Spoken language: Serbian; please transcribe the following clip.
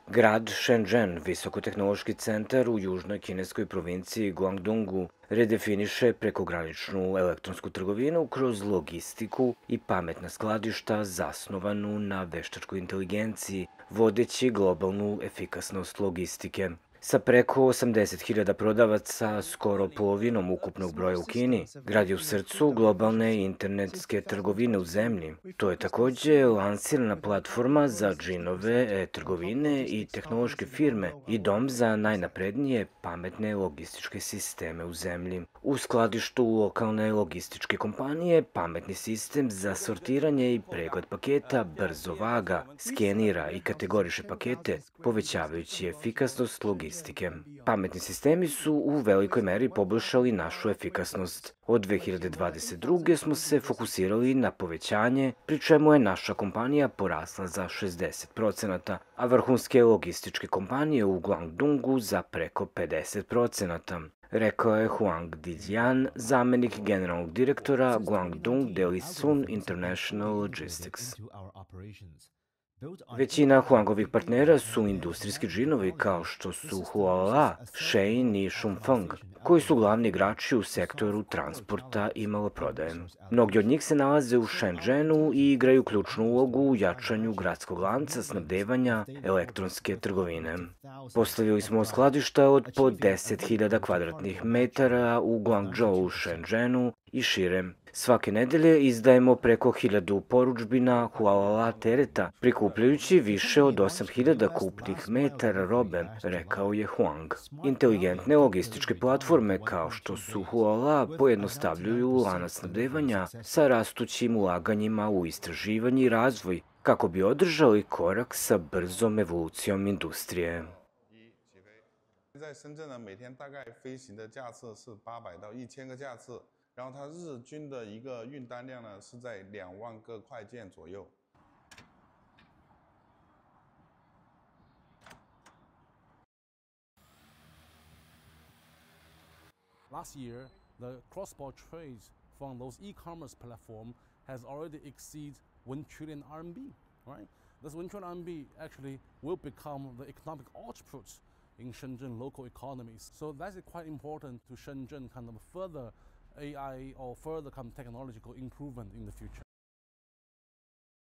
Grad Shenzhen, visokotehnološki centar u južnoj kineskoj provinciji Guangdongu, redefiniše prekograničnu elektronsku trgovinu kroz logistiku i pametna skladišta zasnovanu na veštačkoj inteligenciji, vodeći globalnu efikasnost logistike. Sa preko 80.000 prodavaca, skoro polovinom ukupnog broja u Kini, grad je u srcu globalne internetske trgovine u zemlji. To je takođe lansirana platforma za džinove, e-trgovine i tehnološke firme i dom za najnaprednije pametne logističke sisteme u zemlji. U skladištu lokalne logističke kompanije, pametni sistem za sortiranje i pregled paketa brzo vaga, skenira i kategoriše pakete, povećavajući efikasnost logistike. Pametni sistemi su u velikoj meri poboljšali našu efikasnost. Od 2022. smo se fokusirali na povećanje, pri čemu je naša kompanija porasla za 60%, a vrhunske logističke kompanije u Guangdongu za preko 50%, rekao je Huang Dijian, zamenik generalnog direktora Guangdong Delisun International Logistics. Većina Huangovih partnera su industrijski džinovi kao što su Huala, Shein i Shunfeng, koji su glavni igrači u sektoru transporta i maloprodaje. Mnogi od njih se nalaze u Shenzhenu i igraju ključnu ulogu u jačanju gradskog lanca snabdevanja elektronske trgovine. Postavili smo skladišta od po 10.000 kvadratnih metara u Guangzhou, Shenzhenu i šire. Svake nedelje izdajemo preko 1000 poručbina Huala tereta, prikupljajući više od 8.000 kupnih metara robe, rekao je Huang. Inteligentne logističke platforme kao što su Huala pojednostavljuju lanac snabdevanja sa rastućim ulaganjima u istraživanje i razvoj, kako bi održali korak sa brzom evolucijom industrije. 在深圳呢，每天大概飞行的架次是800到1000个架次，然后它日均的一个运单量呢是在2万个快件左右。Last year, the cross-border trades from those e-commerce platform has already exceeded 1 trillion RMB, right? This 1 trillion RMB actually will become the economic output in Shenzhen local economies. So that's quite important to Shenzhen kind of further AI or further kind of technological improvement in the future.